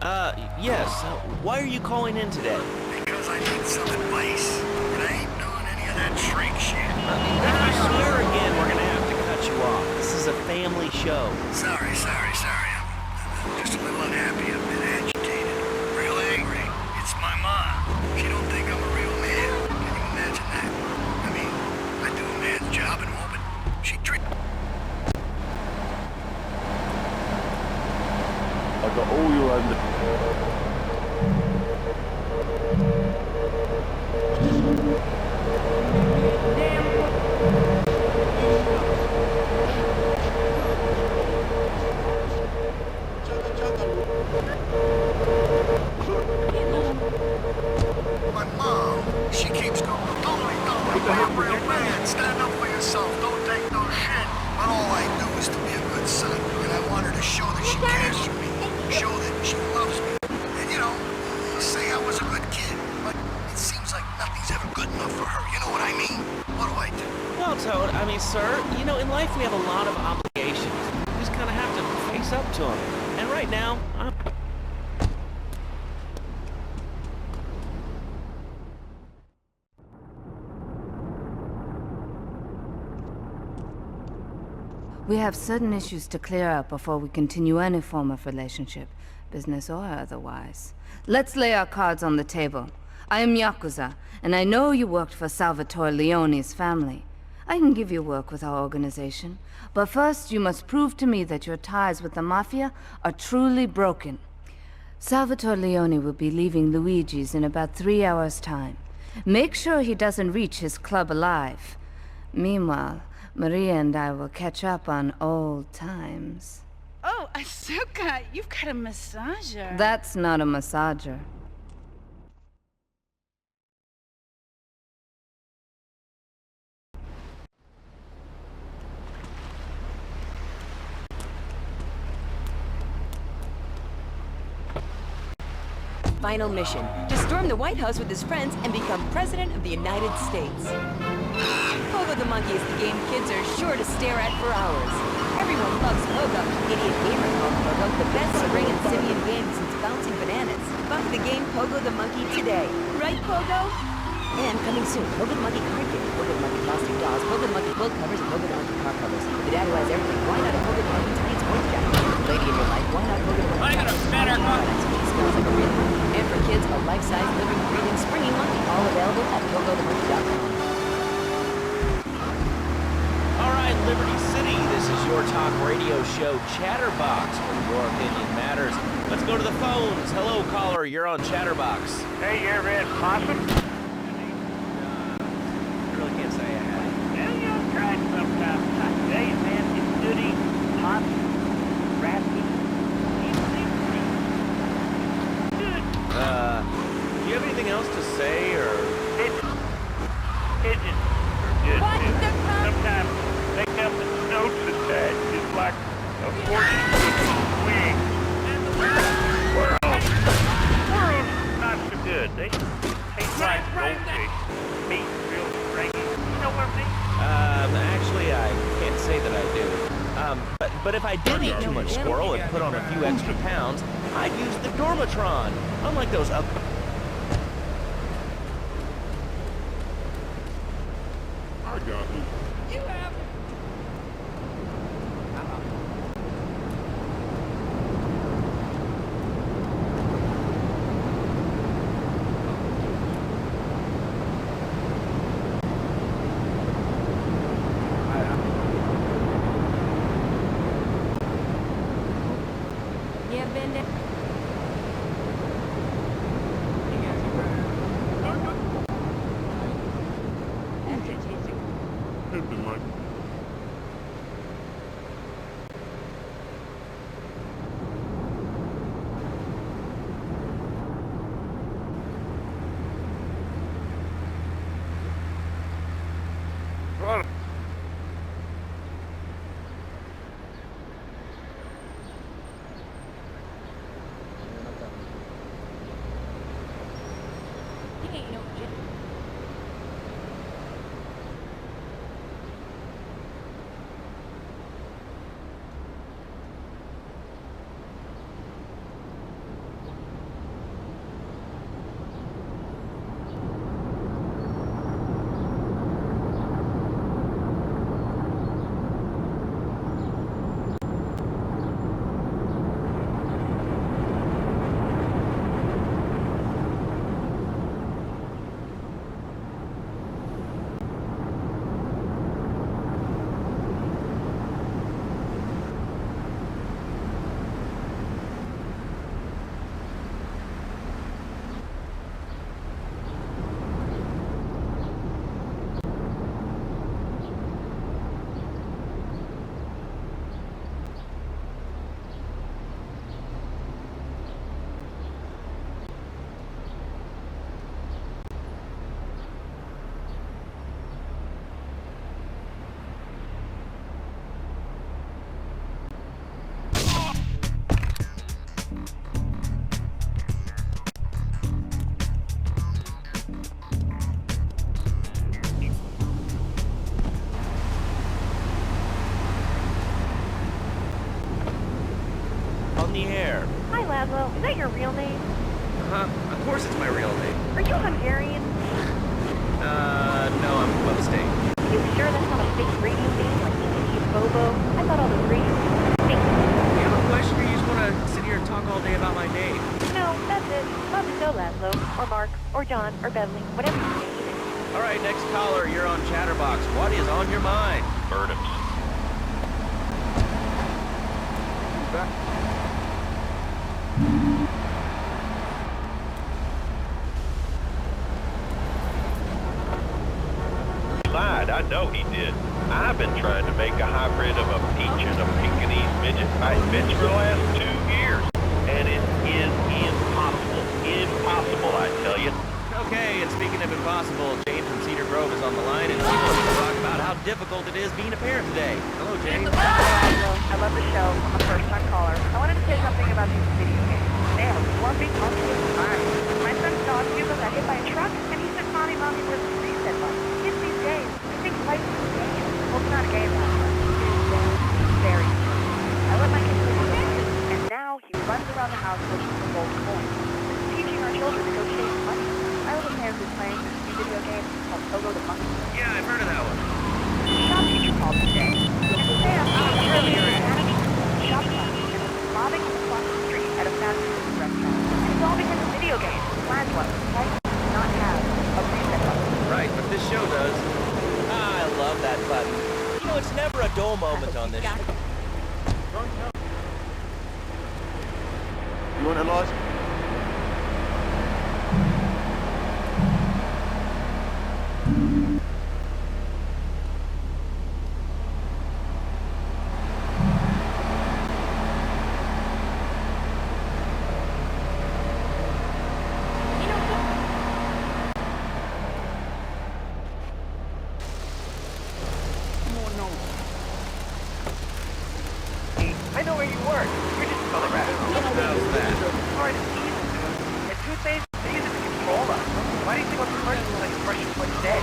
Yes. Why are you calling in today? Because I need some advice, and I ain't doing any of that shrink shit. If you swear again, we're gonna have to cut you off. This is a family show. Sorry. I'm just a little unhappy. I've been agitated, real angry. It's my mom. She don't think I'm a real man. Can you imagine that? I mean, I do a man's job and all, but she treats... I got all your under... My mom, she keeps going, don't be a real man. Stand up for yourself. Don't take no shit. But all I do is to be a good son. And I want her to show that she cares for me. Show that she loves me. And you know, say I was a good kid. But it seems like nothing's ever good enough for her. You know what I mean? What do I do? Well, Toad, sir, in life we have a lot of obligations. We just kind of have to face up to them. And right now, We have certain issues to clear up before we continue any form of relationship, business or otherwise. Let's lay our cards on the table. I am Yakuza, and I know you worked for Salvatore Leone's family. I can give you work with our organization, but first you must prove to me that your ties with the Mafia are truly broken. Salvatore Leone will be leaving Luigi's in about 3 hours' time. Make sure he doesn't reach his club alive. Meanwhile, Maria and I will catch up on old times. Oh, Asuka, you've got a massager. That's not a massager. Final mission, to storm the White House with his friends and become President of the United States. Pogo the Monkey is the game kids are sure to stare at for hours. Everyone loves Pogo. Idiot gamer called Pogo the best spring and simian game since bouncing bananas. Bunk the game Pogo the Monkey today. Right, Pogo? And coming soon, Pogo the Monkey card game, Pogo the Monkey plastic dolls, Pogo the Monkey quilt covers, and Pogo the Monkey car covers. The dad who has everything, why not a Pogo the Monkey tiny sports jacket? Lady in your life, why not Pogo the Monkey? I got a better one. Smells like a real one. And for kids, a life-size, living, breathing, springy monkey, all available at pogothemonkey.com. all right, Liberty City, this is your talk radio show Chatterbox, where your opinion matters. Let's go to the phones. Hello, caller, you're on Chatterbox. Hey, you ever had possum? I really can't say I have. Well, you'll try it sometime. I tell you, man, it's good eating. Hot, raspy. Do you have anything else to say, or? Pigeons are good, too. Sometimes they come with notes attached, just like a 40-foot wing. Squirrels, not so good. They taste like goldfish. Meat, real stringy. You know what I mean? Actually, I can't say that I do. But if I did eat too much squirrel and put on a few extra pounds, I'd use the Dormatron. Unlike those up... I got it. You have... Yeah, been there. Is that your real name? Of course it's my real name. Are you Hungarian? No, I'm from upstate. Are you sure that's not a fake radio name like Seedy and Bobo? I thought all those radios were fake. You have a question or you just want to sit here and talk all day about my name? No, that's it. Love to know Laszlo, or Mark, or John, or Beverly, whatever your name is. All right, next caller, you're on Chatterbox. What is on your mind? Burnhams. Lied, I know he did. I've been trying to make a hybrid of a peach and a Pekingese midget fight bitch for the last 2 years. And it is impossible. Impossible, I tell you. Okay, and speaking of impossible, James from Cedar Grove is on the line, and he wants to talk about how difficult it is being a parent today. Hello, James. I love the show. I'm a first-time caller. I wanted to say something about these video games. They have one big monkey with a mind. My son's dog Hugo got hit by a truck, and he said, Mommy, where's the reset button? Kids these days, I think life is a game. Well, it's not a game, but it is very I let my kid play video games, and now he runs around the house looking for gold coins. This is teaching our children to go chase money. My little parents is playing this new video game called Pogo the Monkey. Yeah, I've heard of that one. The shop teacher called today. And Sam was earlier in shop class and was mobbing across the street at a fast food restaurant. And it's all because of video games. Laszlo, right? Does not have a reset button. Right, but this show does. I love that button. You know, it's never a dull moment on this show. You want to lost? I know where you work. You're just photographed. How's that? Or it's easy. And toothpaste, they use it to control us. Why do you think what's commercial like brush your foot dead?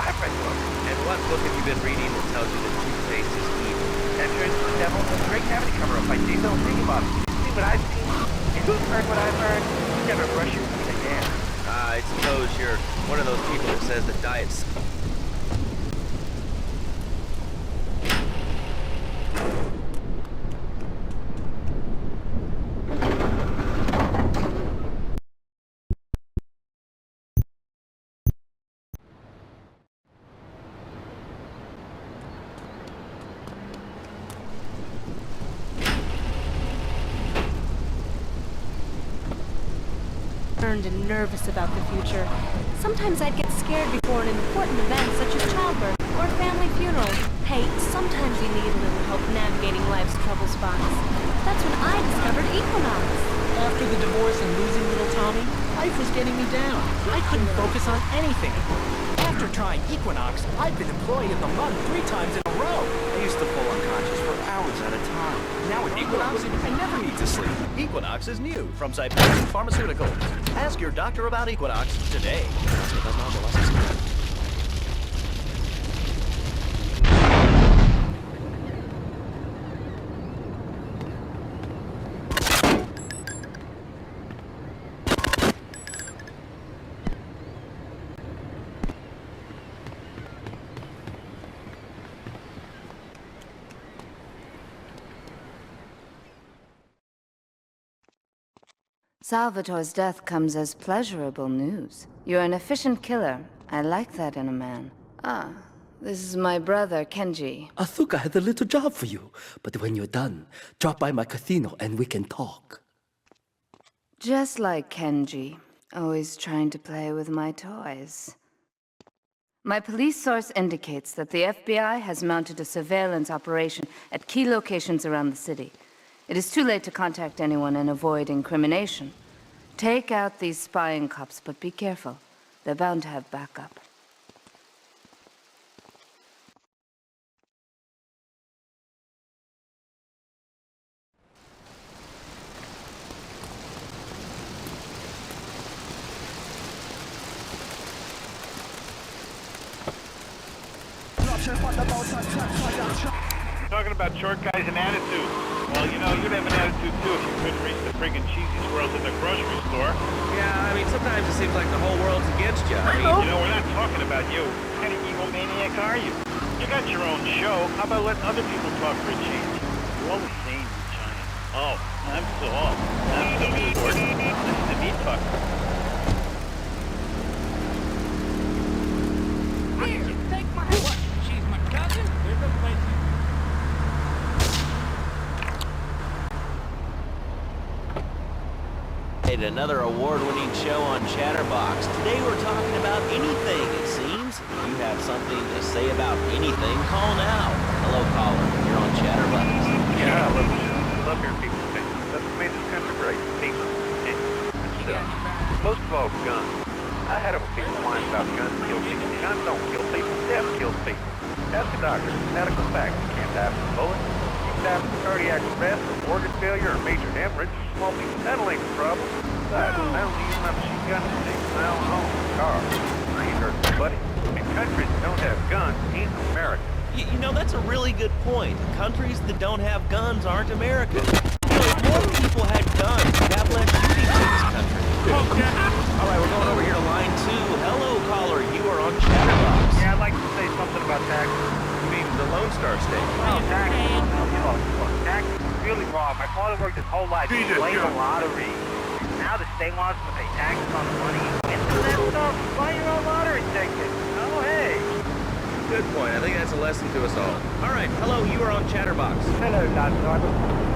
I've read books. And what book have you been reading that tells you that toothpaste is evil? Entrance to the Devil, a great cavity cover-up by Diesel Bob. See what I've seen? And you've heard what I've heard. You never brush your teeth again. I suppose you're one of those people that says that diet's... And nervous about the future. Sometimes I'd get scared before an important event such as childbirth or a family funeral. Hey, sometimes you need a little help navigating life's trouble spots. That's when I discovered Equinox. After the divorce and losing little Tommy, life was getting me down. I couldn't focus on anything. After trying Equinox, I've been employee of the month 3 times in a row. I used to fall unconscious for hours at a time. Now with Equinox, I never need to sleep. Equinox is new from Cypress Pharmaceuticals. Ask your doctor about Equinox today. Salvatore's death comes as pleasurable news. You're an efficient killer. I like that in a man. Ah, this is my brother, Kenji. Asuka has a little job for you, but when you're done, drop by my casino and we can talk. Just like Kenji, always trying to play with my toys. My police source indicates that the FBI has mounted a surveillance operation at key locations around the city. It is too late to contact anyone and avoid incrimination. Take out these spying cops, but be careful. They're bound to have backup. Talking about short guys and attitudes. Well, you know, you'd have an attitude too if you couldn't reach the friggin' cheesy swirls at the grocery store. Yeah, I mean, sometimes it seems like the whole world's against you. I mean, You know, we're not talking about you. What kind of egomaniac are you? You got your own show. How about letting other people talk for a change? You're all the same, you giant. Oh, I'm so off. I'm so short. Listen to me talk. Here, take my... What? She's my cousin? There's no place... Another award-winning show on Chatterbox. Today we're talking about anything, it seems. If you have something to say about anything, call now. Hello, caller. You're on Chatterbox. Yeah, I love the show. I love hearing people think. That's what made this country great. People. And stuff. Most of all, guns. I had it when people whine about guns kill people. Guns don't kill people. Death kills people. Ask a doctor. Medical fact. You can't die from a bullet. You can die from cardiac arrest, or organ failure, or major hemorrhage. Small people, that'll ain't the problem. Besides, I don't use my machine gun to take a mile home in a car. I ain't hurt nobody. And countries that don't have guns ain't America. You know, that's a really good point. Countries that don't have guns aren't America. You know, if more people had guns, we'd have less shootings in this country. Okay. All right, we're going over here to line 2. Hello, caller. You are on Chatterbox. Yeah, I'd like to say something about taxes. You mean the Lone Star State? Oh, taxes. Taxes is really wrong. My father worked his whole life to play the lottery. Now the state wants to pay taxes on the money you win for that stuff. Buy your own lottery ticket. Oh, hey. Good point. I think that's a lesson to us all. All right, hello. You are on Chatterbox. Hello, Dr.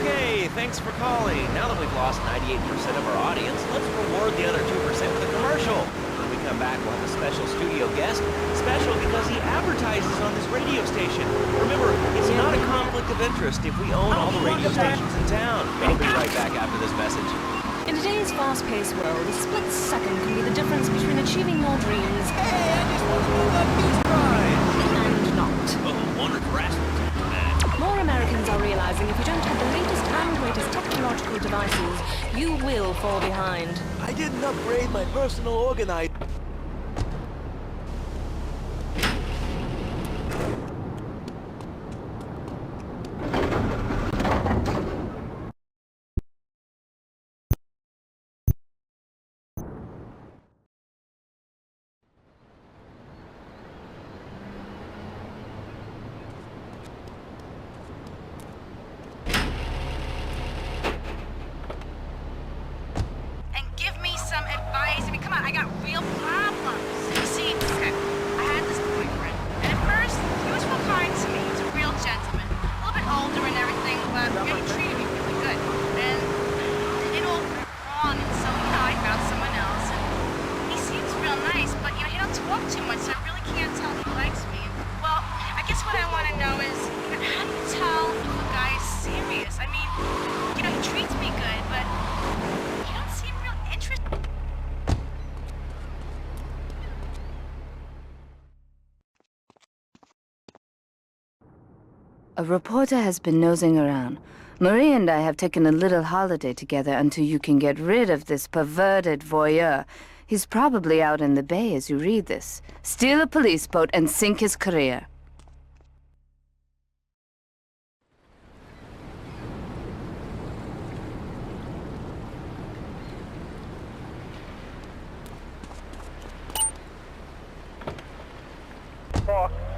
Okay, thanks for calling. Now that we've lost 98% of our audience, let's reward the other 2% with a commercial. When we come back, we'll have a special studio guest. Special because he advertises on this radio station. Remember, it's not a conflict of interest if we own all the radio stations in town. I'll be right back after this message. In today's fast-paced world, a split second can be the difference between achieving your dreams Hey, I just want to know that peace prize. and not. Wonderful rascal. More Americans are realizing if you don't have the latest and greatest technological devices, you will fall behind. I didn't upgrade my personal organizer. A reporter has been nosing around. Marie and I have taken a little holiday together until you can get rid of this perverted voyeur. He's probably out in the bay as you read this. Steal a police boat and sink his career.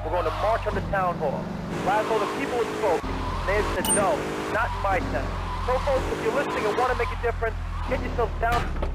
We're going to march on the town hall. Last all the people have spoken. They have said no, not in my town. So folks, if you're listening and want to make a difference, get yourselves down.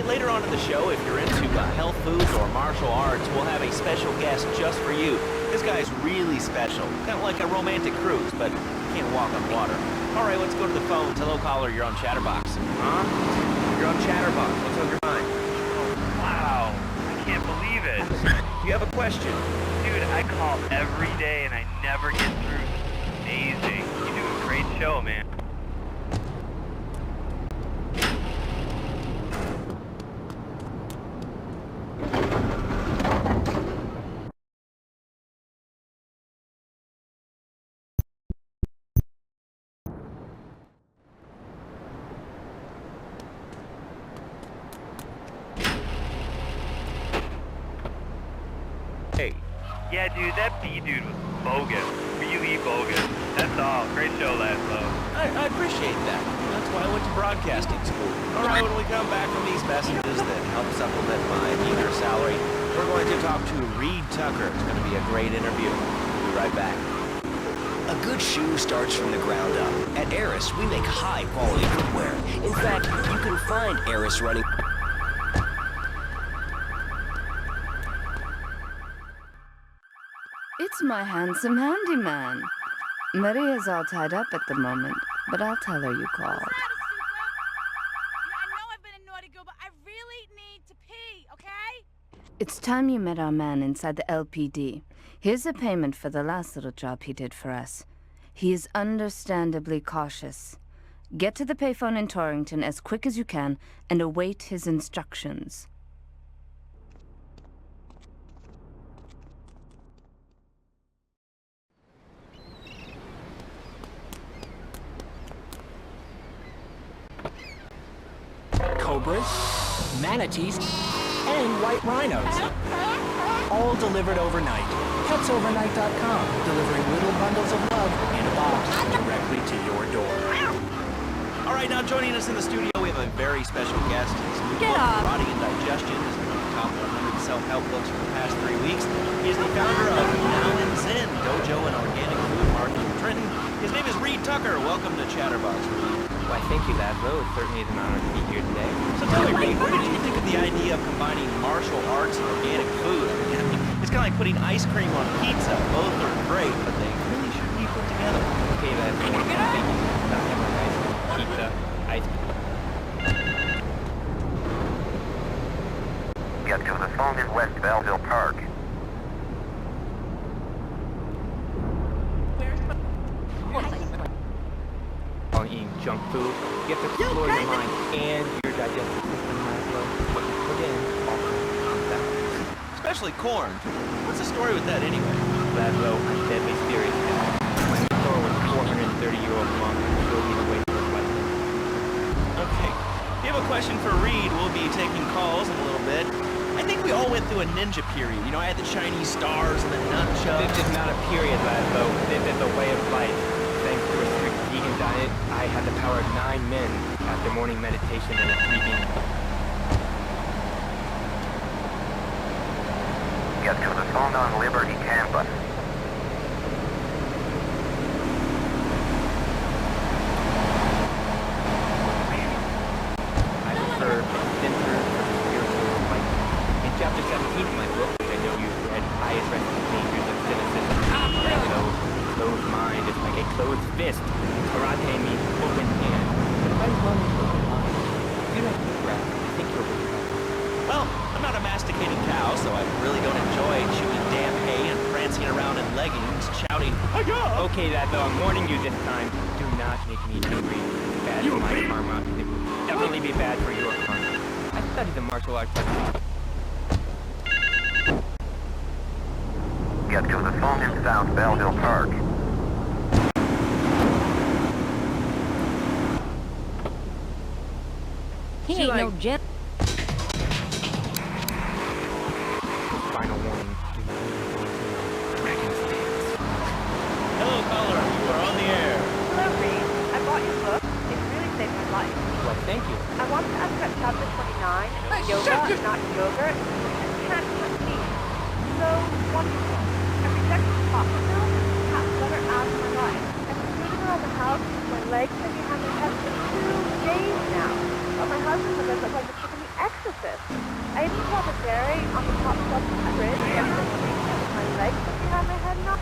Later on in the show, if you're into health foods or martial arts, we'll have a special guest just for you. This guy's really special. Kind of like a romantic cruise, but can't walk on water. All right, let's go to the phones. Hello, caller. You're on Chatterbox. Huh? You're on Chatterbox. What's on your mind? Oh, wow. I can't believe it. Do you have a question? Dude, I call every day and I never get through. It's amazing. You do a great show, man. Hey. Yeah, dude, that B dude was bogus. Really bogus. That's all. Great show, Laszlo. I appreciate that. That's why I went to broadcasting school. All right, when we come back from these messages that help supplement my meager salary, we're going to talk to Reed Tucker. It's going to be a great interview. We'll be right back. A good shoe starts from the ground up. At Eris, we make high-quality footwear. In fact, you can find Eris running... It's my handsome handyman. Maria's all tied up at the moment, but I'll tell her you called. I know I've been a naughty girl, but I really need to pee, okay? It's time you met our man inside the LPD. Here's a payment for the last little job he did for us. He is understandably cautious. Get to the payphone in Torrington as quick as you can and await his instructions. Cobras, manatees, and white rhinos. All delivered overnight. PetsOvernight.com, delivering little bundles of love in a box directly to your door. All right, now joining us in the studio, we have a very special guest. His new Get book, up. Body and Digestion, has been on the top 100 self-help books for the past 3 weeks. He is the founder of Now and Zen, Dojo and Organic Food Market in Trenton. His name is Reed Tucker. Welcome to Chatterbox, Reed. Why, thank you, Laszlo. It certainly is an honor to be here today. So tell me, Reed, what did you think of the idea of combining martial arts and organic food? I mean, it's kind of like putting ice cream on pizza. Both are great, but they really shouldn't be put together. Okay, Laszlo. Thank you. Not having ice cream, pizza, ice cream. Get to the phone in West Belleville Park. On eating junk food, you have to explore your mind and your digestive system, Laszlo. Again, Especially corn. What's the story with that anyway? Laszlo, I'm deadly serious now. My mentor was a 430-year-old monk who still gave away to his life. Okay. If you have a question for Reed, we'll be taking calls in a little bit. I think we all went through a ninja period. You know, I had the Chinese stars and the nunchucks. This is not a period, Laszlo. This is a way of life. Thanks to a strict vegan diet, I had the power of 9 men after morning meditation and a sweeping. Get to the phone on Liberty campus. I prefer center for spiritual life. In chapter 17 of my book, which I know you've read, I address the dangers of cynicism. Laszlo, closed mind is like a closed fist. Karate means open hand. But if I run an open mind, you don't have to grasp. I think you'll be right. Well, I'm not a masticating cow, so I really don't enjoy chewing damn hay and prancing around in leggings, shouting, "Hi-ya!" Okay, Laszlo, I'm warning you this time. Do not make me angry. It's bad for my karma. It will definitely be bad for your karma. I studied the martial arts. Get to the phone in South Belleville Park. He ain't no jet. Final warning. Hello, caller. You are on the air. Hello, Reed. I bought your book. It really saved my life. Well, thank you. I want to ask about chapter 29, yoga, not yogurt, and can't touch me. So, wonderful. I rejected pasta milk, cat butter out of my life. I've been moving around the house with my legs and behind my head for 2 days now. But my husband says it's like the chicken The Exorcist. I even saw the dairy on the top shelf of the fridge, and I'm sleeping with my legs and behind my head not.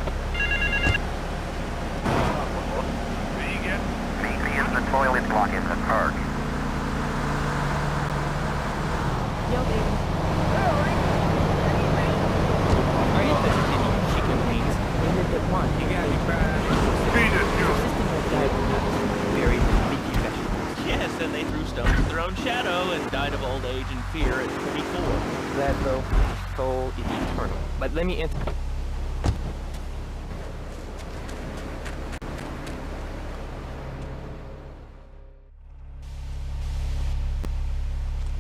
Meet me in the toilet block in the park. Yo, baby. Are you interested in chicken wings? We lived at one. You got your fries. System of diet nuts, berries, and leafy vegetables. Yes, and they threw stones at their own shadow and died of old age and fear at 44. Laszlo, my soul is eternal. But let me answer.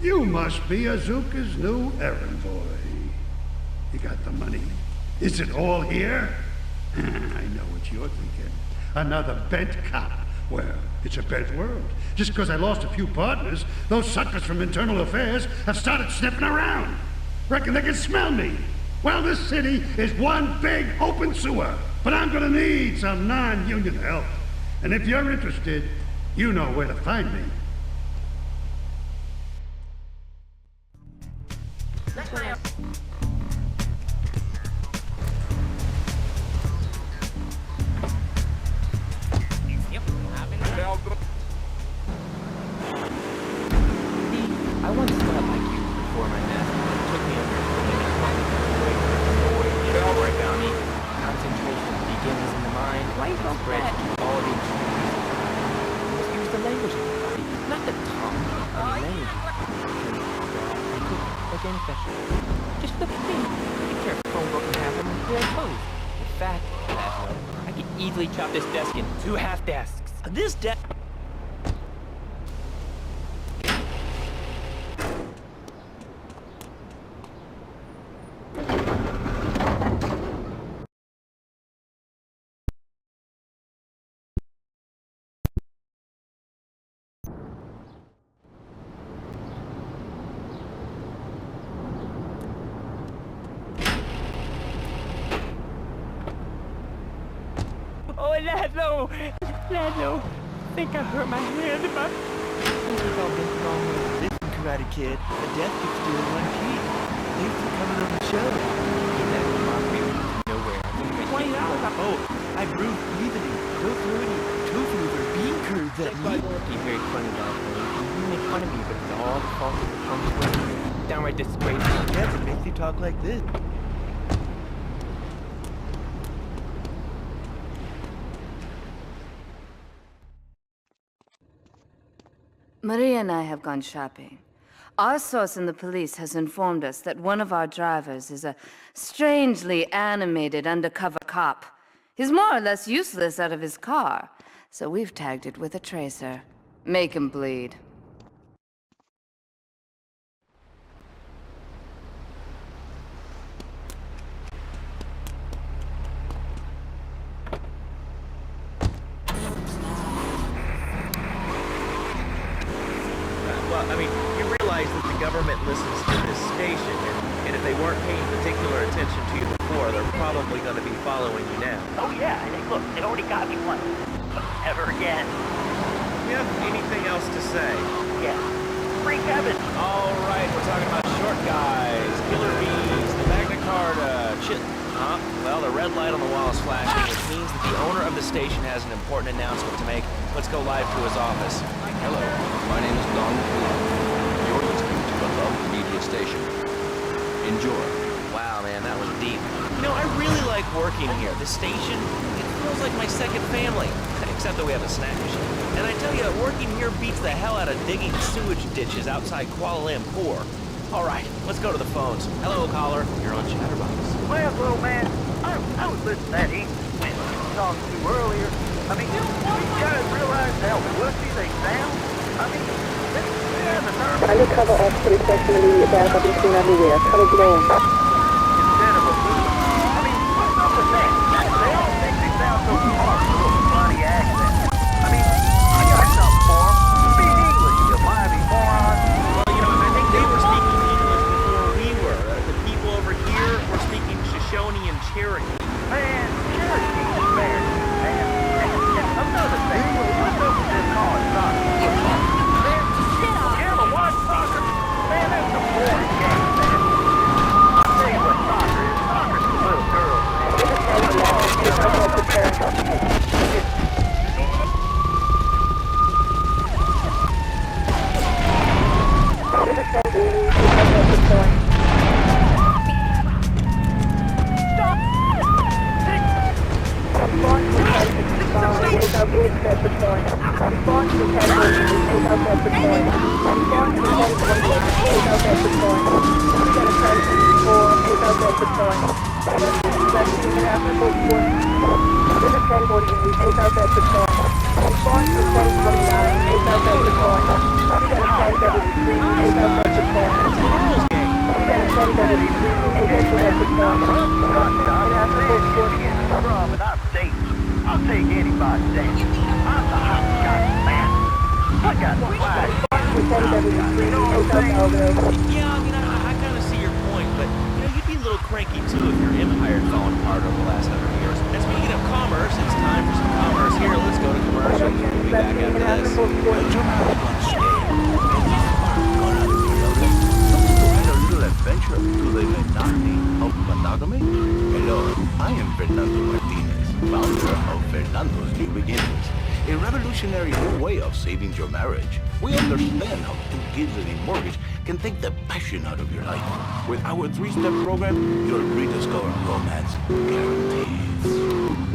You must be Azuka's new errand boy. You got the money. Is it all here? I know what you're thinking. Another bent cop. Well, it's a bent world. Just because I lost a few partners, those suckers from Internal Affairs have started sniffing around. Reckon they can smell me. Well, this city is one big open sewer. But I'm gonna need some non-union help. And if you're interested, you know where to find me. I once felt like you before my master took me under his wing. Boy, boy, boy, bounty. spread all the use the language, not the tongue, language. Like any vegetable. Just look at me. I tear a phone book in half and I'm very close. In fact, I could easily chop this desk in 2 half desks. This desk... Oh, Laszlo! Laszlo! I think I hurt my hand, but... It's all been the wrong way. Listen, Karate Kid, the death keeps doing one key. Thanks for coming on the show. Get that concrete nowhere. $20. Oh, I bruised evenly. Go through any tofu or bean curds at me. Be very funny, Laszlo. You make fun of me, but it's all the fault of the pumpkin. Downright disgraceful. Yes, it makes you talk like this. Maria and I have gone shopping. Our source in the police has informed us that one of our drivers is a strangely animated undercover cop. He's more or less useless out of his car, so we've tagged it with a tracer. Make him bleed. Well, I mean, you realize that the government listens to this station, and if they weren't paying particular attention to you before, they're probably going to be following you now. Oh yeah, and look, they already got me once. Ever again. You have anything else to say? Yeah. Free Kevin. All right, we're talking about short guys, killer bees, the Magna Carta, well, the red light on the wall is flashing, which means that the owner of the station has an important announcement to make. Let's go live to his office. Hello, my name is Don Love. You're listening to the Love Media Station. Enjoy. Wow, man, that was deep. You know, I really like working here. This station, it feels like my second family. Except that we have a snack machine. And I tell you, working here beats the hell out of digging sewage ditches outside Kuala Lumpur. All right, let's go to the phones. Hello, caller. You're on Chatterbox. Well, little man, I was listening to that Englishman you talked to earlier. I mean, you guys realize how wussy they sound? I mean, they're the nerve. Undercover officer requesting immediate backup and clean everywhere. Cover below. Instead of a fool. I mean, what's up with that? They all think they sound so smart with a little funny accent. I mean, I got something for them. Speak English, you mighty moron. Well, you know, I think they were speaking English before we were. The people over here were speaking Shoshone and Cherokee. Man, Cherokee's American, man. And another thing, what's up with this college soccer? Man, you ever watch soccer? Man, that's a boring game, man. I'll tell you what soccer is. Soccer's for little girls, I'll take anybody's day. I'm the hot shot man. I got the flash. You know what I'm saying? Yeah, I mean, I kind of see your point, but, you know, you'd be a little cranky, too, if your empire had fallen apart over the last 100 years. And speaking of commerce, it's time for some commerce here. Let's go to commercial. We'll be back after this. Adventure to the Lenani of monogamy? Hello, I am Fernando Martinez, founder of Fernando's New Beginnings, a revolutionary new way of saving your marriage. We understand how 2 kids and a mortgage can take the passion out of your life. With our 3-step program, you'll rediscover romance guaranteed.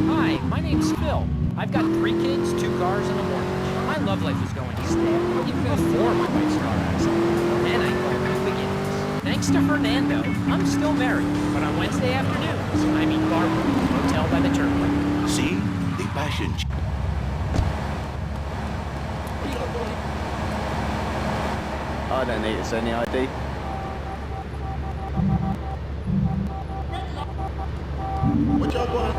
Hi, my name's Phil. I've got 3 kids, 2 cars, and a mortgage. My love life is going east even before my wife's car accident. Then I called New Beginnings. Thanks to Fernando, I'm still married, but on Wednesday afternoons, I meet Barbara at the hotel by the turnpike. See? The passion. I don't need to see any ID. What y'all going?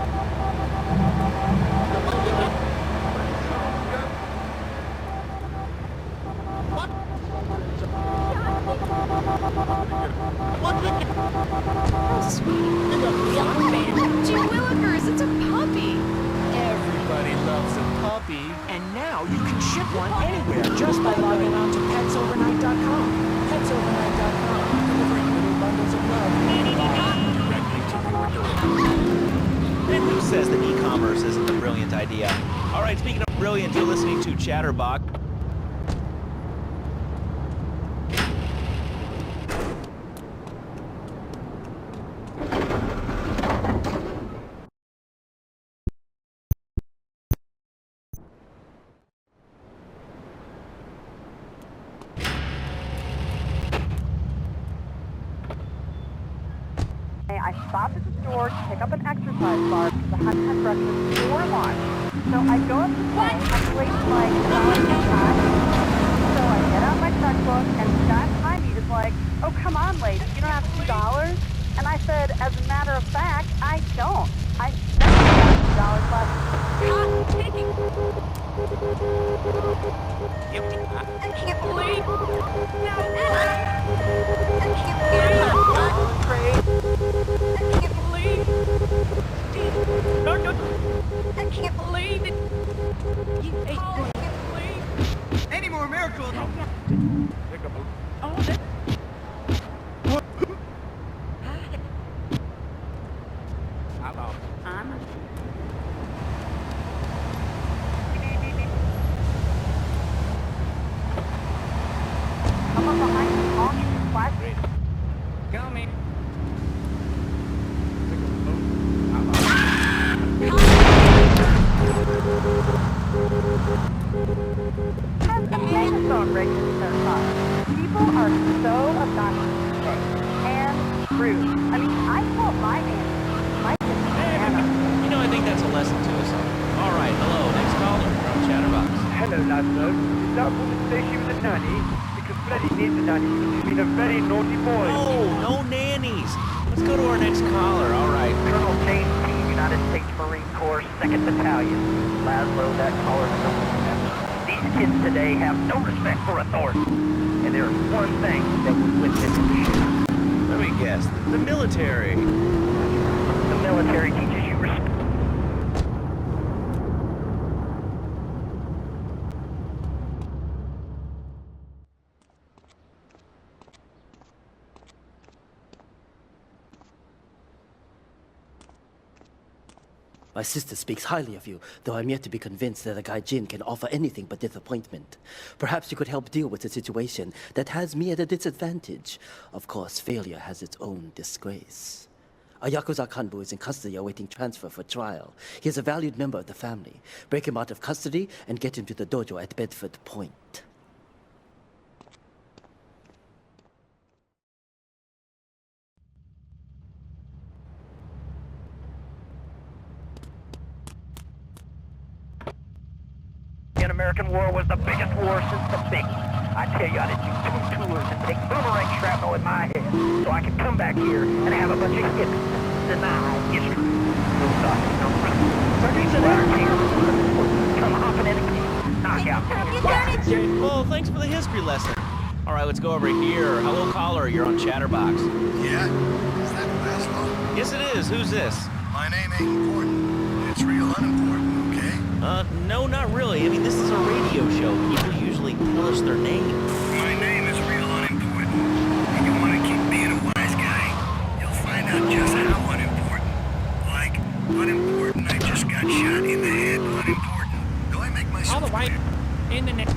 Oh, sweetie. Gee willikers, it's a puppy. Everybody loves a puppy. And now you can ship one anywhere just by logging on to petsovernight.com. Petsovernight.com, delivering little bundles of love directly to your door. And who says that e-commerce isn't a brilliant idea? All right, speaking of brilliant, you're listening to Chatterbox. I stopped at the store to pick up an exercise bar because I hadn't had breakfast or lunch. So I go up to pay, I'm late like $1 time. So I get out my checkbook and the guy behind me is like, oh, come on, lady, you don't have $2? And I said, as a matter of fact, I don't. I spent $2 left. God, taking. I can't believe. No, I can't believe. I can't believe it. I can't believe. Any more miracles? Oh, that. Come up behind me, honking and flashing. Coming. Has a megaphone rigged in their car. People are so obnoxious and rude. I mean, I call my aunt. My aunt. You know, I think that's a lesson to us all. All right, hello, next caller from Chatterbox. Hello, Laszlo. Is that woman say she was a nanny? Because Freddy needs a nanny because he's been a very naughty boy. No nannies. Let's go to our next caller, all right. Colonel James P., United States Marine Corps, 2nd Battalion. Laszlo, that caller's number. These kids today have no respect for authority. And there's one thing that would win this issue. Let me guess, the military. The military teaches you respect. My sister speaks highly of you, though I'm yet to be convinced that a guy Jin can offer anything but disappointment. Perhaps you could help deal with a situation that has me at a disadvantage. Of course, failure has its own disgrace. A Yakuza Kanbu is in custody awaiting transfer for trial. He is a valued member of the family. Break him out of custody and get him to the dojo at Bedford Point. The American war was the biggest war since the big. I tell you, I did do 2 tours and take boomerang shrapnel in my head so I could come back here and have a bunch of hippies deny history. Come hopping in and knock out. Well, thanks for the history lesson. All right, let's go over here. Hello, caller. You're on Chatterbox. Yeah? Is that Laszlo? Yes, it is. Who's this? My name ain't important. It's real unimportant, okay? No, not really. I mean, this is a radio show. People usually tell us their name. My name is real unimportant. And you want to keep being a wise guy, you'll find out just how unimportant. Like, unimportant, I just got shot in the head. Unimportant. Do I make myself All the way clear? in the neck.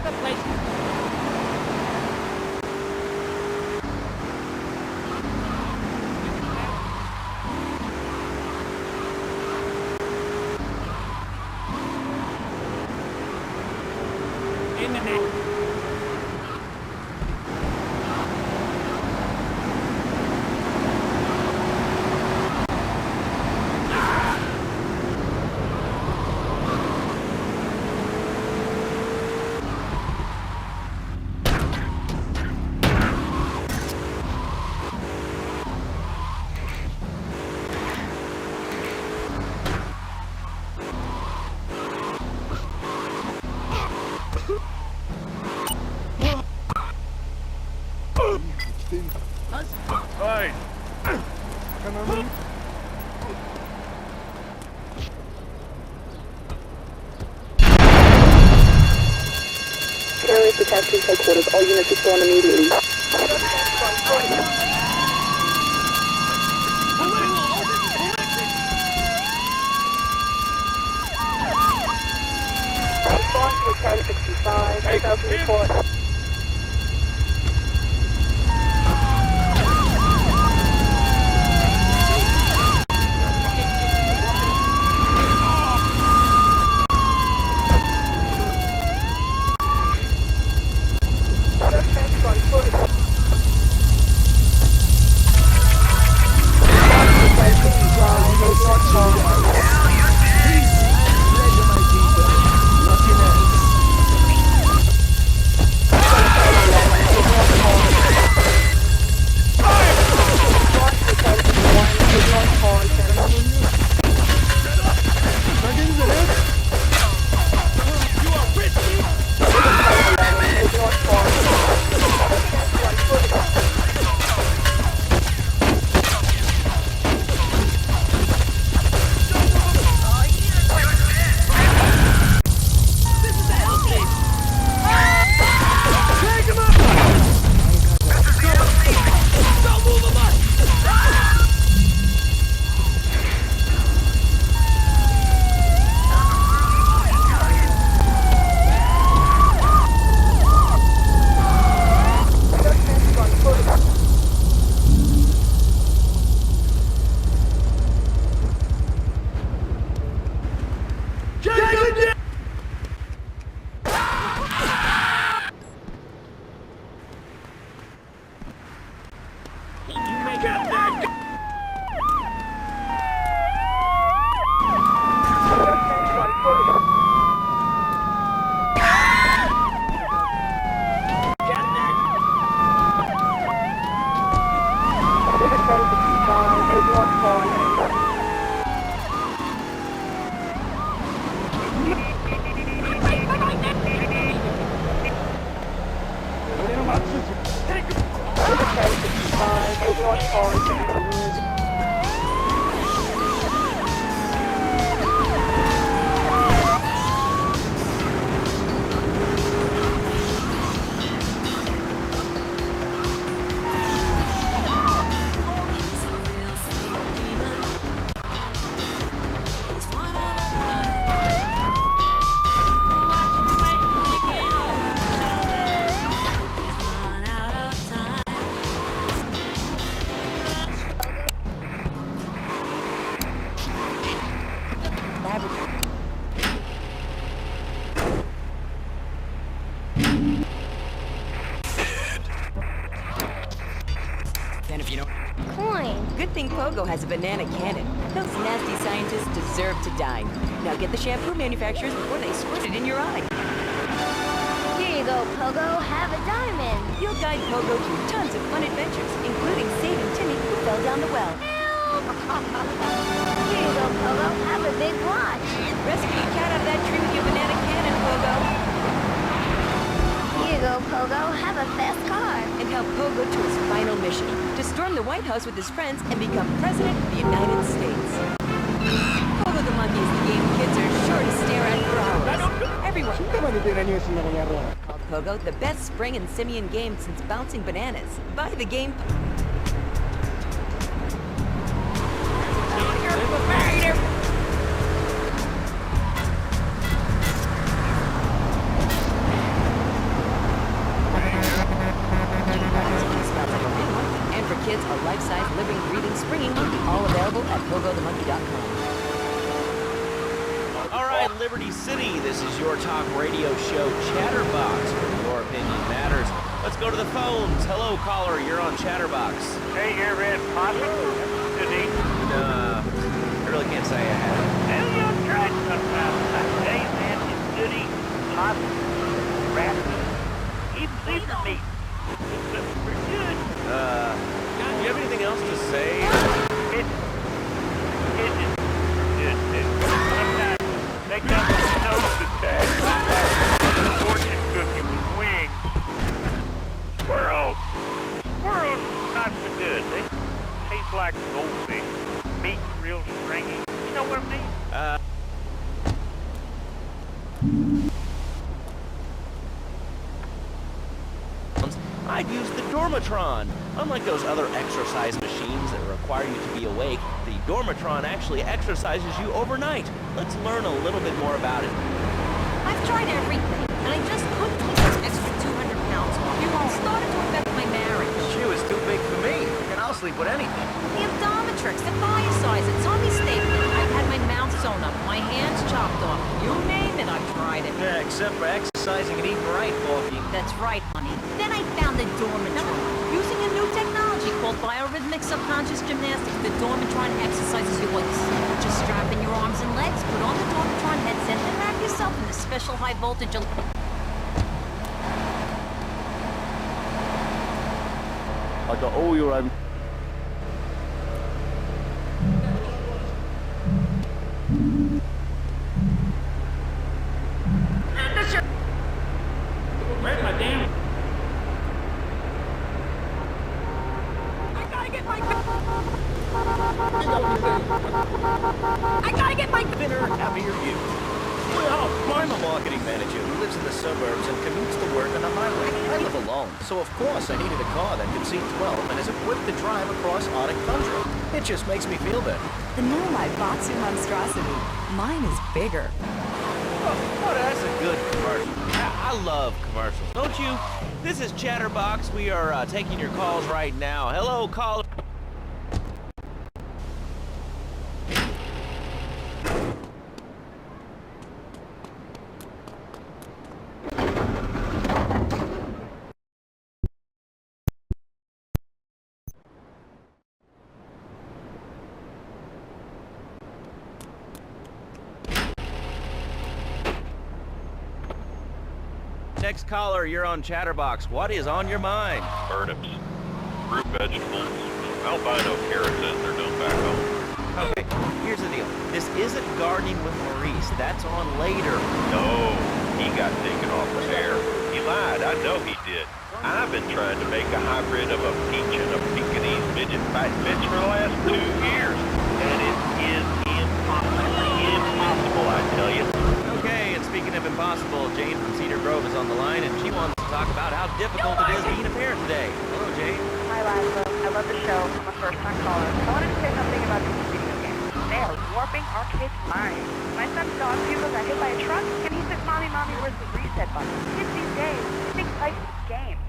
There's a place. In the net. Right. Carrier to Captain's headquarters. All units respond immediately. Response to 1065. 8,000 report. Good thing Pogo has a banana cannon. Those nasty scientists deserve to die. Now get the shampoo manufacturers before they squirt it in your eye. Here you go, Pogo. Have a diamond. You'll guide Pogo through tons of fun adventures, including saving Timmy who fell down the well. Help! Here you go, Pogo. Have a big watch. Rescue the cat out of that tree with your banana cannon, Pogo. Here you go, Pogo. Have a fast car. And help Pogo to his final mission, to storm the White House with his friends and become President of the United States. Pogo the monkey is the game kids are sure to stare at for hours. Everyone called Pogo the best spring and simian game since bouncing bananas. Buy the game. delivering, breathing, springing, all available at pogothemonkey.com. All right, Liberty City, this is your talk radio show Chatterbox, where your opinion matters. Let's go to the phones. Hello, caller, you're on Chatterbox. Hey, you ever had possum? Good eat. Nah, I really can't say I have. Hell, you ought to try it sometime. Hey, man, it's good eating possum, rat meat, even zebra meat. It's pretty good. Do you have anything else to say? It's good, dude. Sometimes they come with a nose attack. Fortune cookie with wings. Squirrels. Squirrels not so good. They taste like goldfish. Meat real stringy. You know what I mean? I'd use the Dormatron. Unlike those other exercise machines that require you to be awake, the Dormatron actually exercises you overnight. Let's learn a little bit more about it. I've tried everything, and I just couldn't take those extra 200 pounds off. It started to affect my marriage. She was too big for me. And I'll sleep with anything. The Abdometrix, the biocides, the tummy stapling. I've had my mouth sewn up, my hands chopped off. You name it, I've tried it. Yeah, except for exercising and eating right, Porky. That's right, honey. Then I found the Dormatron. Using a new technology called biorhythmic subconscious gymnastics, the Dormatron exercises you like this. Just strap in your arms and legs, put on the Dormatron headset, and wrap yourself in the special high voltage. I got all your own. Where's my damn... I gotta get my Thinner, happier you. I'm a marketing manager who lives in the suburbs and commutes to work on the highway. I live alone, so of course I needed a car that could seat 12 and is equipped to drive across Arctic tundra. It just makes me feel better. The new Libatsu monstrosity. Mine is bigger. Oh, that's a good commercial. I love commercials, don't you? This is Chatterbox. We are taking your calls right now. Hello, caller. Next caller, you're on Chatterbox. What is on your mind? Turnips, root vegetables, albino carrots as they're known back home. Okay, here's the deal. This isn't Gardening with Maurice. That's on later. No, he got taken off the air. He lied. I know he did. I've been trying to make a hybrid of a peach and a Pekingese midget fight bitch for the last 2 years. And it is impossible. Impossible, I tell you. Okay, and speaking of impossible, Jane from Cedar Grove is on the line, and she wants to talk about how difficult it is being a parent today. Hello, Jane. Hi, Laszlo. I love the show. I'm a first-time caller. I wanted to say something about these video games. They are warping our kids' minds. My son's dog Hugo got hit by a truck, and he said, Mommy, where's the reset button? Kids these days think life is a game.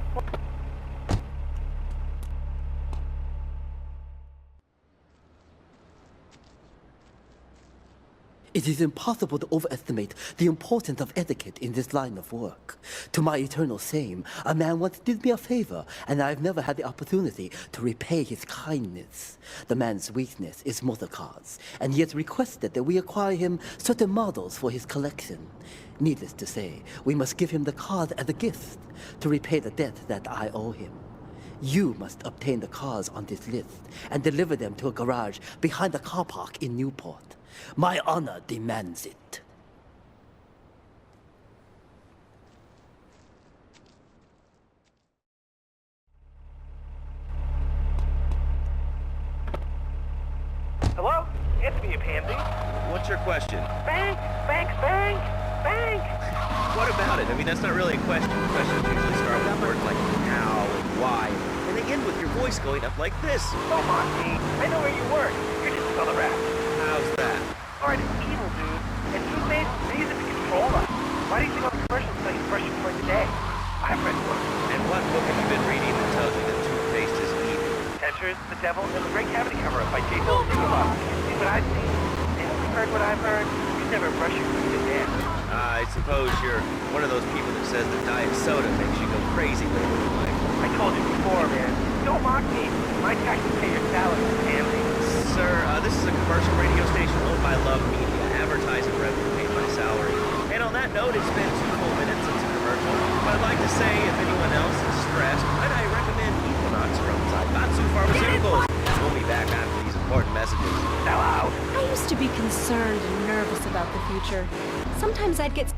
It is impossible to overestimate the importance of etiquette in this line of work. To my eternal shame, a man once did me a favor, and I have never had the opportunity to repay his kindness. The man's weakness is motor cars, and he has requested that we acquire him certain models for his collection. Needless to say, we must give him the cars as a gift to repay the debt that I owe him. You must obtain the cars on this list and deliver them to a garage behind the car park in Newport. My honor demands it. Hello? It's me, Pansy. What's your question? Bank! What about it? I mean, that's not really a question. Questions usually start with words like how and why, and they end with your voice going up like this. Come on, Pete. I know where you work. You're just another rat. How's that? Alright, it's evil, dude. And toothpaste, they use it to control us. Why do you think all the commercials tell you to brush your teeth today? I've read books. And what book have you been reading that tells you that toothpaste is evil? Tetra Monsters, the Devil, and the Great Cavity Cover-Up by J. Bill Singleton. See what I've seen, and you've heard what I've heard. You never brush your teeth in there. I suppose you're one of those people that says that diet soda makes you go crazy later in life. I told you before, man. Don't mock me. My taxes pay your salary, family. Sir, this is a commercial radio station owned by Love Media. Advertising revenue paid my salary. And on that note, it's been 2 full minutes since a commercial. But I'd like to say, if anyone else is stressed, might I recommend Equinox from Zaibatsu Pharmaceuticals. We'll be back after these important messages. Hello. I used to be concerned and nervous about the future. Sometimes I'd get...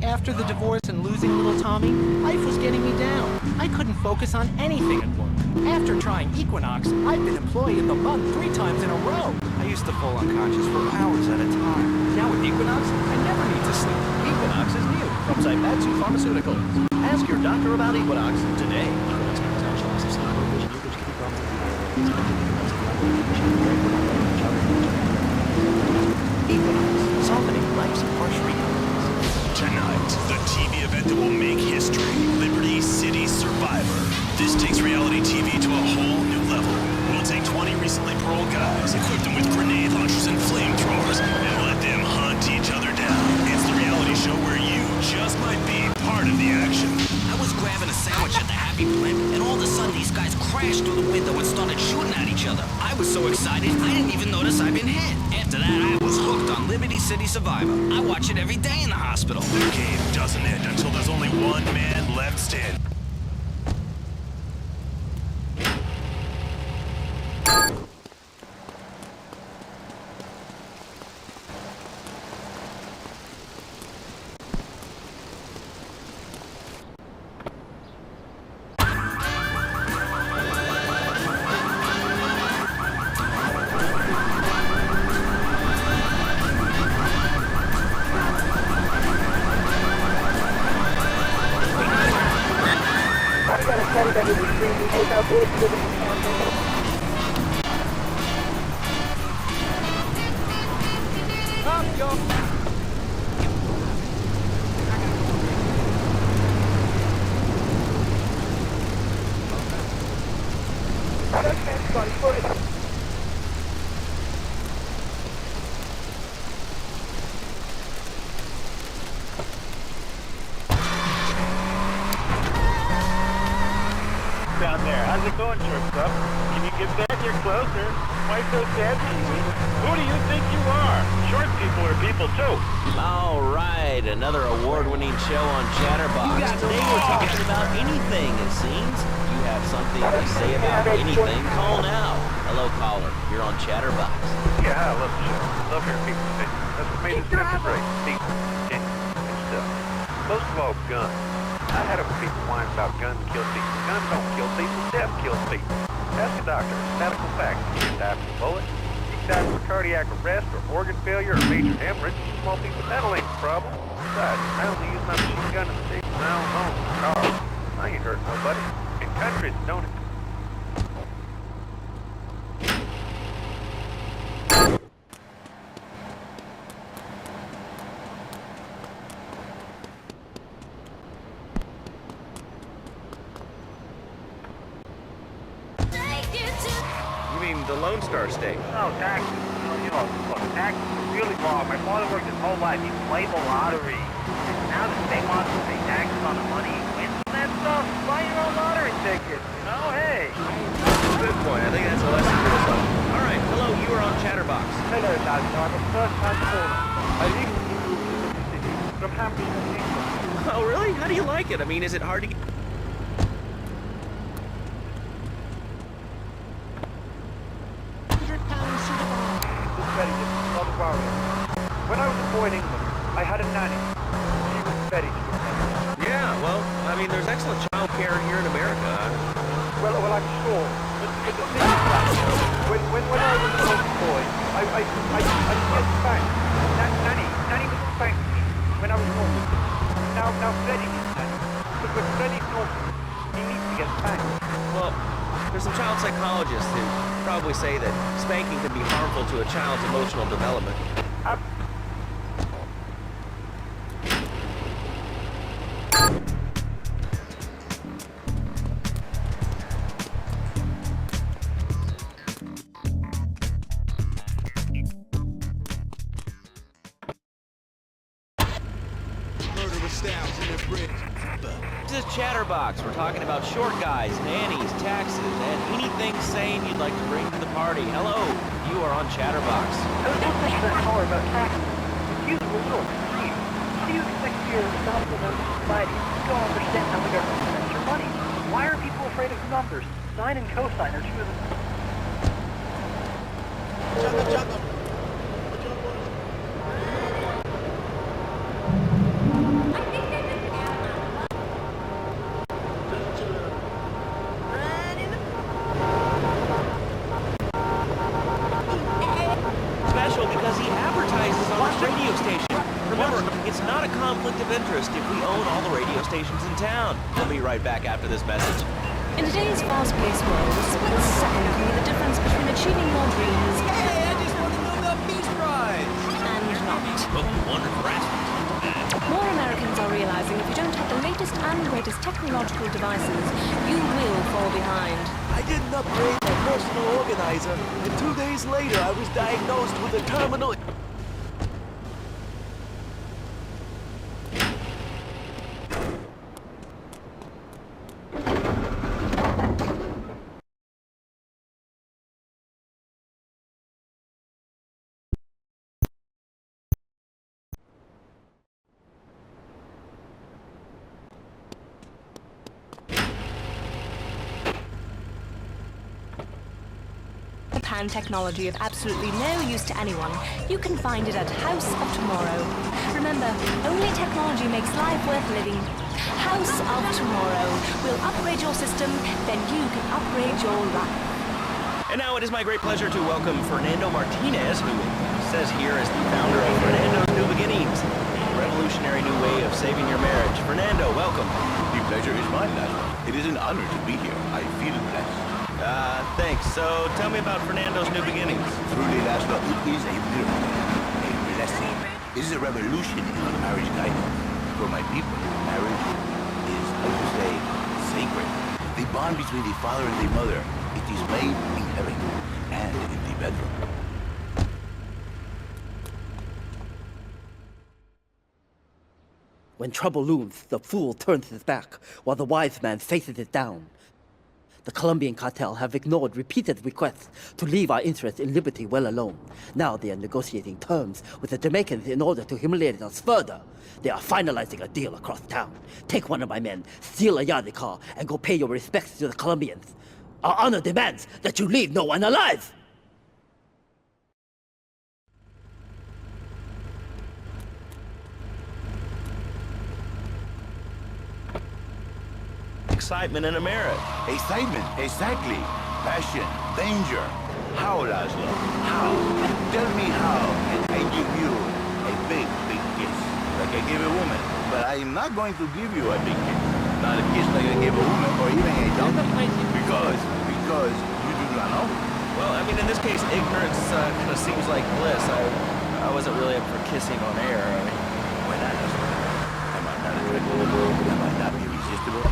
After the divorce and losing little Tommy, life was getting me down. I couldn't focus on anything at work. After trying Equinox, I've been Employee of the Month 3 times in a row. I used to fall unconscious for hours at a time. Now with Equinox, I never need to sleep. Equinox is new from Zaibatsu Pharmaceuticals. Ask your doctor about Equinox today. Equinox, softening life's harsh realities. Tonight, the TV event that will make history, Liberty City Survivor. This takes reality TV to a whole new level. We'll take 20 recently paroled guys, equip them with grenade launchers and flamethrowers, and let them hunt each other down. It's the reality show where you just might be part of the action. I was grabbing a sandwich at the Happy Blimp, and all of a sudden these guys crashed through the window and started shooting at each other. I was so excited, I didn't even notice I'd been hit. After that, I was hooked on Liberty City Survivor. I watch it every day in the hospital. The game doesn't end until there's only one man left standing. Down there. How's it going, shortstop? Can you get back here closer? Why so sad, Pee-wee? Who do you think you are? Short people are people, too. All right, another award-winning show on Chatterbox. Today we're talking about anything, it seems. You have something to say about anything, call now. Hello, caller. You're on Chatterbox. Yeah, I love the show. Love hearing people's opinions. That's what made this country great. People, opinions, and stuff. Most of all, guns. I had it when people whine about guns kill people. Guns don't kill people, death kills people. Ask a doctor. It's a medical fact. You can die from a bullet. You can die from a cardiac arrest or organ failure or major hemorrhage. Small piece of metal ain't the problem. Besides, I only use my machine gun in the safe of my own home. Car. I ain't hurting nobody. In countries, don't it? The Lone Star State. No, taxes. Look, taxes are really wrong. My father worked his whole life. He played the lottery. And now the state wants to pay taxes on the money he wins from that stuff. Buy your own lottery ticket. You know, hey. Good point. I think that's a lesson for us all. All right, hello, you are on Chatterbox. Hello, Doctor. I'm a first-time caller. I live in New York City from Hampshire, England. Oh, really? How do you like it? I mean, is it hard to get... When I was a boy in England, I had a nanny. She was very good. Yeah, well, I mean, there's excellent child care here in America. Well, I'm sure. But the thing is that, when I was a little boy, I didn't get spanked. Nanny was spanking me when I was naughty. Now Freddie is nanny. But when Freddie's naughty, he needs to get spanked. Well, there's some child psychologists who probably say that spanking can be harmful to a child's emotional development. This is Chatterbox. We're talking about short guys, nannies, taxes, and anything sane you'd like to bring to the party. Hello, you are on Chatterbox. I was just thinking that caller about taxes. Excuse me, a little confused. How do you expect to be a responsible member of society if you don't understand how the government spends your money? Why are people afraid of numbers? Sine and cosine are two of the... Special because he advertises on his radio station. Remember, it's not a conflict of interest if we own all the radio stations in town. We'll be right back after this message. In today's fast-paced world, a split second can be the difference between achieving your dreams Hey, I just want to know the Peace Prize! and not. Oh, wonderful raspberry. More Americans are realizing if you don't have the latest and greatest technological devices, you will fall behind. I didn't upgrade my personal organizer, and 2 days later I was diagnosed with a terminal... Japan technology of absolutely no use to anyone, you can find it at House of Tomorrow. Remember, only technology makes life worth living. House of Tomorrow will upgrade your system, then you can upgrade your life. And now it is my great pleasure to welcome Fernando Martinez, who says here is the founder of Fernando's New Beginnings, a revolutionary new way of saving your marriage. Fernando, welcome. The pleasure is mine, Laszlo. It is an honor to be here. I feel blessed. Thanks. So tell me about Fernando's New Beginnings. Truly, Laszlo, it is a miracle, a blessing. It is a revolution in marriage guidance. For my people, marriage is, how to say, sacred. The bond between the father and the mother, it is made in heaven and in the bedroom. When trouble looms, the fool turns his back, while the wise man faces it down. The Colombian cartel have ignored repeated requests to leave our interests in liberty well alone. Now they are negotiating terms with the Jamaicans in order to humiliate us further. They are finalizing a deal across town. Take one of my men, steal a Yardley car, and go pay your respects to the Colombians. Our honor demands that you leave no one alive! Excitement in a marriage. Excitement, exactly. Passion, danger. How, Laszlo? How? Tell me how, and I give you a big, big kiss. Like I give a woman. But I am not going to give you a big kiss. Not a kiss like I gave a woman, or even a donkey. Because you do not know. Well, I mean, in this case, ignorance kind of seems like bliss. I wasn't really up for kissing on air. I mean, why not, Laszlo? Am I not attractive? Am I not irresistible?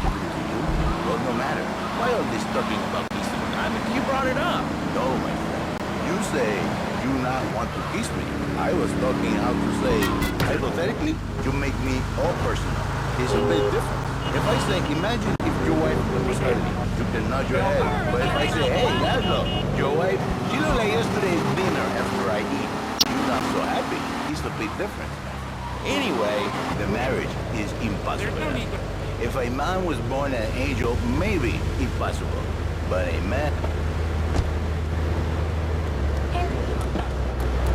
Well, no matter. Why all this talking about kissing? I mean, you brought it up. No, my friend. You say you not want to kiss me. I was talking how to say, hypothetically, you make me all personal. It's a bit different. If I say, imagine if your wife was early, you can nod your head. But if I say, hey, Laszlo, your wife, she looked like yesterday's dinner after I eat. You're not so happy. It's a big difference. Anyway, the marriage is impossible. If a man was born an angel, maybe impossible. But a man...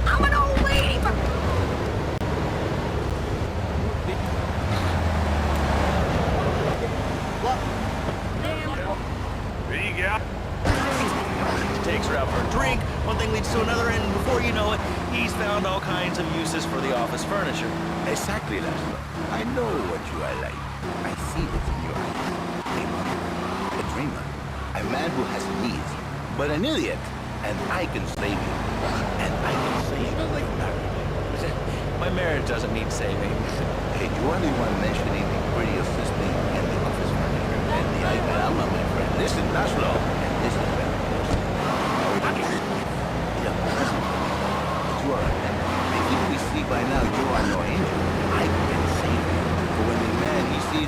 I'm an old lady, but... Takes her out for a drink, one thing leads to another, and before you know it, he's found all kinds of uses for the office furniture. Exactly, Laszlo. I know what you are like. I see it in your eyes. A dreamer. A man who has needs, but an idiot. And I can save you. And I can save your marriage. My marriage doesn't need saving. Hey, you are the one mentioning the pretty assisting and the office furniture and the iPad. I'm not my friend. Listen, Laszlo. And this is very close. But you are a man. And if we see by now you are no angel, I can save you. For when the man he sees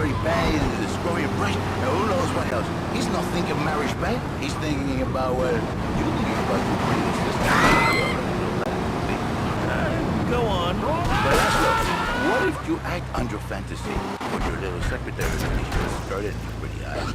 dirty panties and the scrubby brush, and who knows what else. He's not thinking marriage, man. He's thinking about, well, you thinking about your pretty sister. Go on. But Laszlo, what if you act under fantasy? Put your little secretary when she just started your pretty eyes.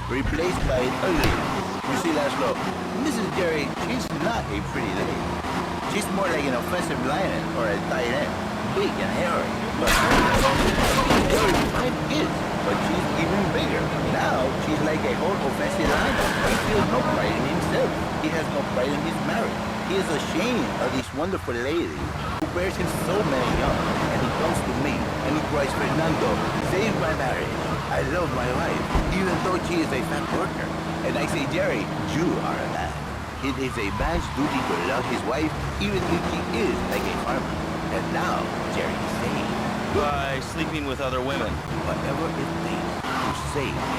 Replaced by a lady. You see, Laszlo, Mrs. Jerry, she's not a pretty lady. She's more like an offensive lion or a tight end. Big and hairy. But Jerry 5 kids, but she's even bigger. Now, she's like a whole offensive lion. He feels no pride in himself. He has no pride in his marriage. He is ashamed of this wonderful lady who bears him so many young. And he comes to me and he cries, Fernando, save my marriage. I love my wife, even though she is a fat worker. And I say, Jerry, you are a man. It is a man's duty to love his wife, even if she is like a farmer. And now, Jerry is saying, by sleeping with other women. Whatever it takes to save me.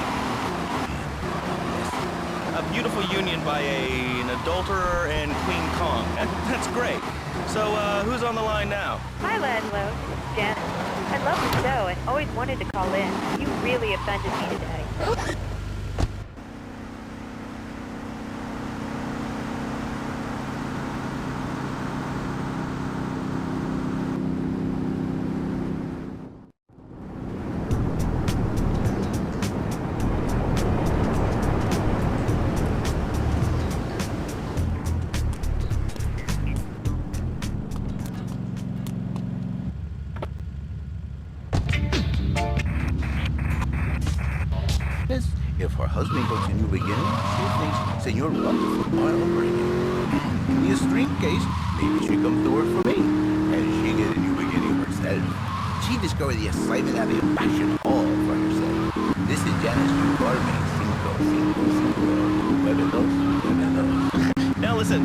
A beautiful union by an adulterer and Queen Kong. That's great. So, who's on the line now? Hi, Laszlo. It's Janet. I love the show and always wanted to call in. You really offended me today. If her husband goes to New Beginning, she thinks Senor Wonderful all over again. In the extreme case, maybe she comes to work for me, and she get a new beginning herself. She discovered the excitement and the passion all for herself. This is Janice Informe 555. Now listen,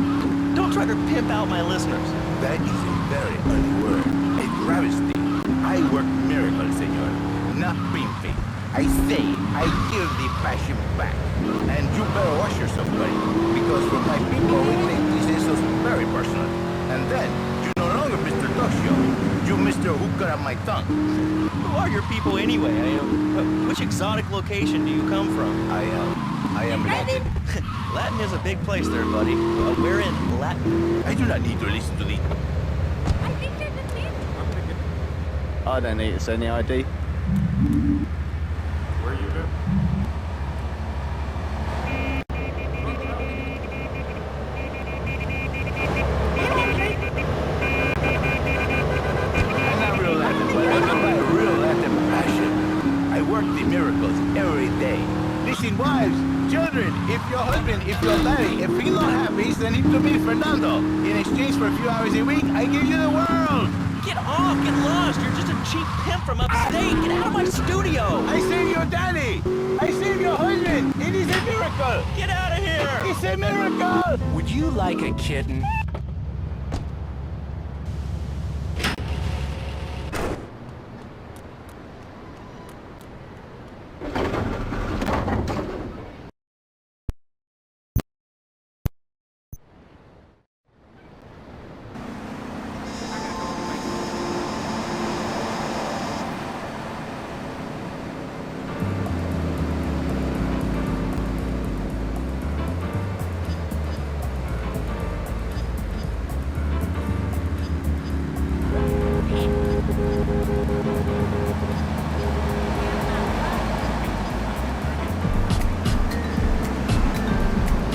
don't try to pimp out my listeners. That is a very ugly word, a travesty. I work miracles, senor, not pimping. I say, I give the passion back. And you better watch yourself, buddy. Because for my people, we take these insults very personal. And then, you no longer Mr. Duck Show. You Mr. Who Cut Out My Tongue. Who are your people anyway? Which exotic location do you come from? I am Latin. Latin is a big place there, buddy. We're in Latin. I do not need to listen to these. I don't need to see any ID. Where you been? I'm not real Latin, but I know my real Latin passion. I work the miracles every day. Listen, wives, children, if your husband, if your daddy, if he's not happy, send him to me, Fernando. In exchange for a few hours a week, I give you the world. Get off! Get lost! You're just a cheap pimp from upstate! Get out of my studio! I saved your daddy! I saved your husband! It is a miracle! Get out of here! It's a miracle! Would you like a kitten?